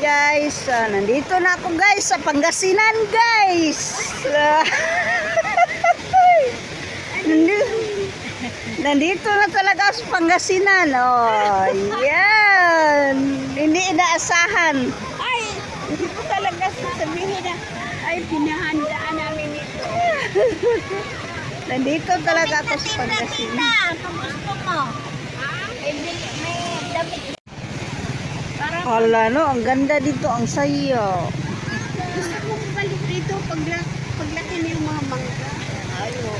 guys, nandito na ako guys sa Pangasinan guys. Nandito na talaga sa Pangasinan. Oh, yan. Hindi inaasahan. Ay, hindi ko talaga sasabihin na, ay, pinahandaan namin ito. Nandito talaga ako sa Pangasinan. Kung gusto mo. May damit. Hala, no, ang ganda dito, ang sayo. Gusto mo balik dito paglaki na yung mga mangga. Ayaw.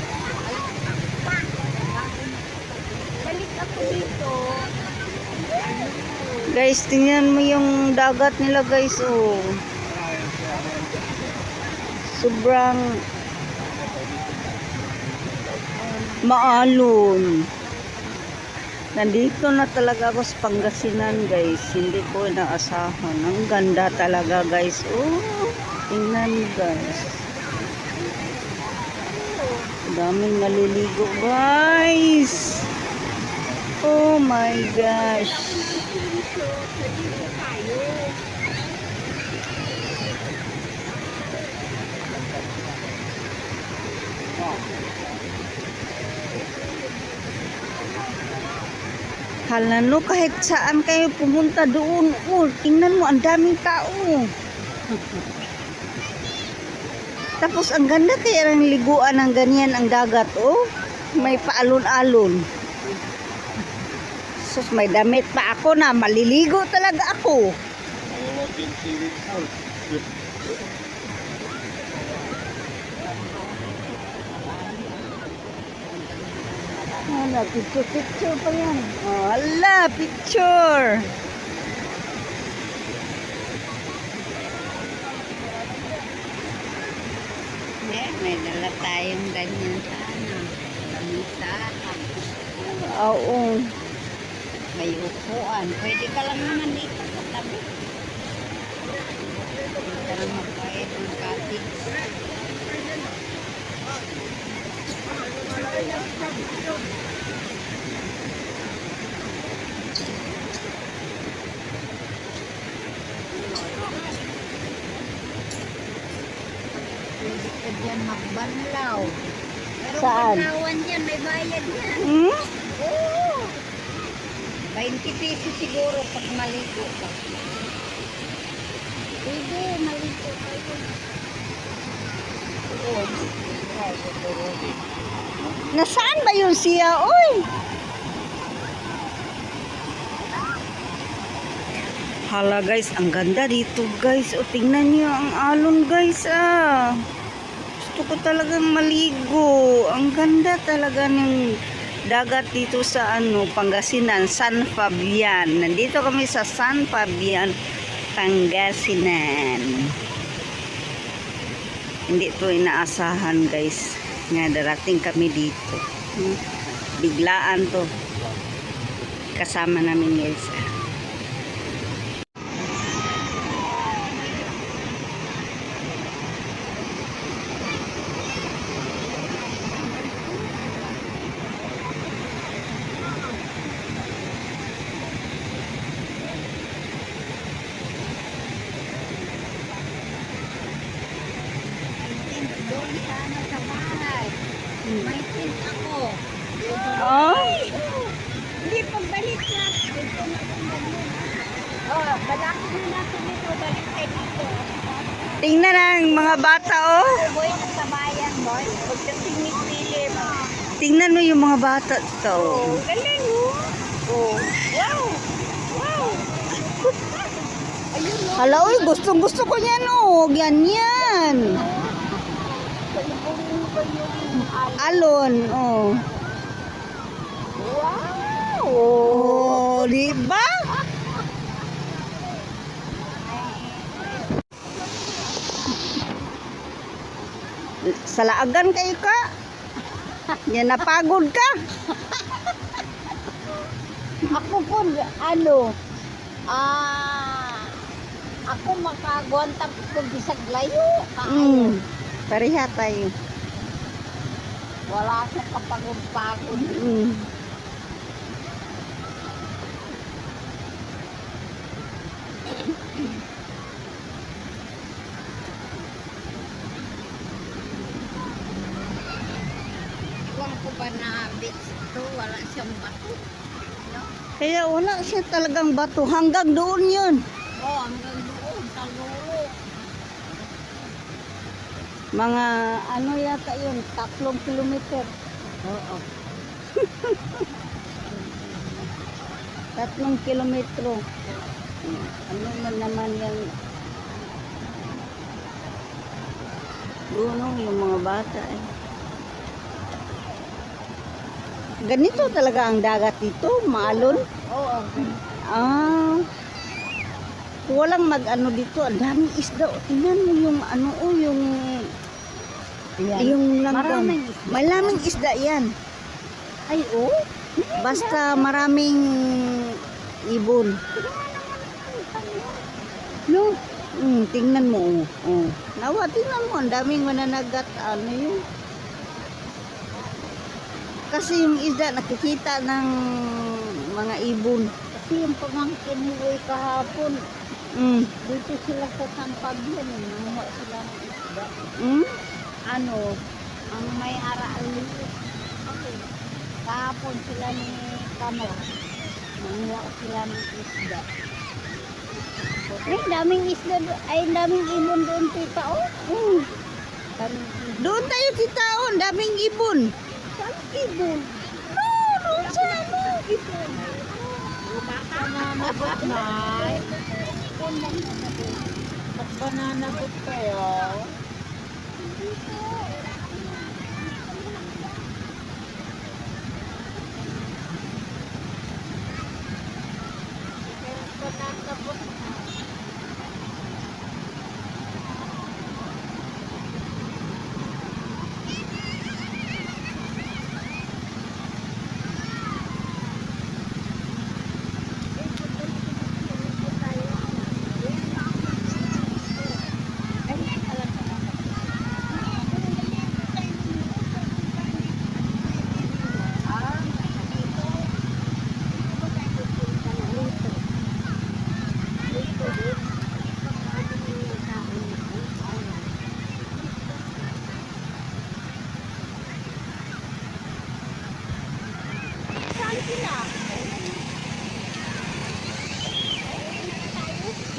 Balik ako dito. Guys, tingnan mo yung dagat nila guys, oh. Sobrang maalon. Nandito na talaga ako sa Pangasinan guys. Hindi ko inaasahan. Ang ganda talaga guys. Oh, tingnan mo guys. Daming naliligo guys. Oh my gosh. Hala, no, kahit saan kayo pumunta doon, oh, tingnan mo, ang daming tao. Tapos, ang ganda kaya ng liguan ng ganyan ang dagat, oh. May paalon-alon. Sus, may damit pa ako na maliligo talaga ako. Hala, picture pa yan. Oh, hala, picture. May dala tayong ganyan sa ano. Lamisa. Oo. May upuan. Pwede ka lang naman dito sa tabi. Pwede ka lang magbayad ng cottage. Pwede ka dyan magbanlaw. Pero Saan? banlawan dyan, may bayad yan. Hmm? Oo. 20 pesos siguro pag maligo ka. Pwede, maligo kayo. Nasaan ba yun siya? Uy! Hala guys, ang ganda dito guys. O tingnan niyo ang alon guys ah. Gusto ko talagang maligo. Ang ganda talaga ng dagat dito sa ano, Pangasinan, San Fabian. Nandito kami sa San Fabian, Pangasinan. Hindi to inaasahan guys. Nga darating kami dito. Biglaan to. Kasama namin guys. Doon sana sa bahay. May tent ako. Oh? Hindi, pagbalik na. Dito na kung ganyan. Oh, balaki na natin dito. Balik tayo dito. Tingnan ang mga bata oh. Boy, nasa bayan, boy. Pagdating ni Philip. Tingnan mo yung mga bata to. Oh, galing, oh. Oh, wow. Wow. Ayun, oh. Hala, uy, gustong-gusto ko yan oh. Ganyan. Alon, oh. Wow. Oh, di ba? Salaagan kayo ka. Yan, napagod ka. Ako po, ano, ako makagwanta po bisag layo. Pareha tayo. Wala sa kapagod-pagod. ewan ko ba na beach to, wala siyang bato. No? Kaya wala siya talagang bato. Hanggang doon yun. Oh, hanggang doon, sa lulo. Mga ano yata yun, 3 kilometer. Oo. 3 kilometro. Ano man naman yung doon yung mga bata eh. Ganito talaga ang dagat dito, maalon. Oo. Ah, walang mag-ano dito, ang daming isda. O, tingnan mo yung ano o yung yung langgam. Maraming isda. Maraming isda yan. Ay, oh. Basta maraming ibon. No? Tingnan mo. Oh. Nawa, tingnan mo. Ang daming mananagat. Ano yun? Kasi yung isda nakikita ng mga ibon. Kasi yung pamangkin ni Uy kahapon, dito sila sa Tampag yan, nanguha sila ng isda. Ano, ang may araalin. Okay. Kahapon sila ni Kamo, nanguha sila ng isda. Ay, daming isda, ay daming ibon doon, tita, oh. Daming ibon. Doon tayo titaon. Daming ibon. Saan ibon? Doon sa ano? Ibon. Bananagot na. Ba't bananagot kayo? Bananagot na.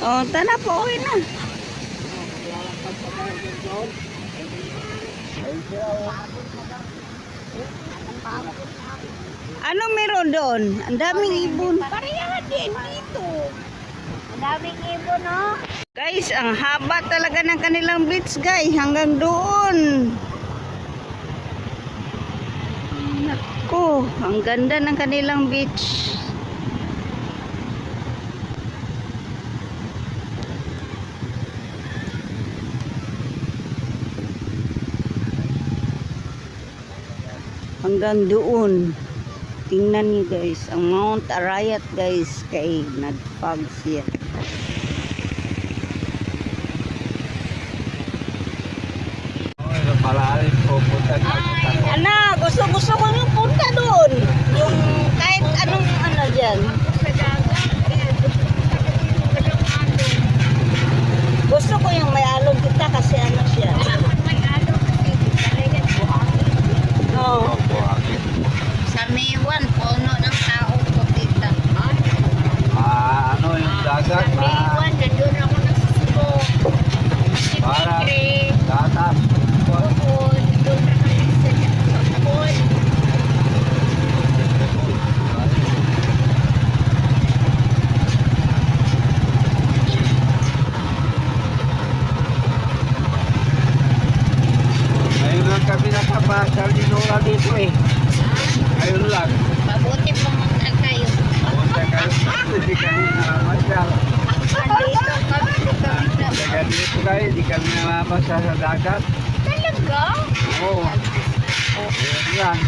Oh, tana po. Okay na. Anong meron doon? Ang daming ibon. Pareha din dito. Ang daming ibon, no? Guys, ang haba talaga ng kanilang beach, guys. Hanggang doon. Naku, ang ganda ng kanilang beach. Hanggang doon. Tingnan niyo guys, ang Mount Arayat guys, kay nagpag siya. Ana, gusto ko yung punta doon. Yung kahit anong ano dyan. Gusto ko yung may alog kita kasi ano siya. No. Sa Maywan, puno ng tao ko tita. Ano yung dagat? Sa Maywan, nandun ako nasusubo. Si Para Tigre, dagat. Bukod, doon na kami sa Bukod. Ngayon lang kami nakabasal ni Nora dito eh. Ngayon lang. Mabuti pumunta kayo. Punta kayo. Hindi kami nakamasyal. Andito kami sa kabila. Kaya dito kayo, hindi kami namamasa sa dagat. Talaga? Oo. Yan.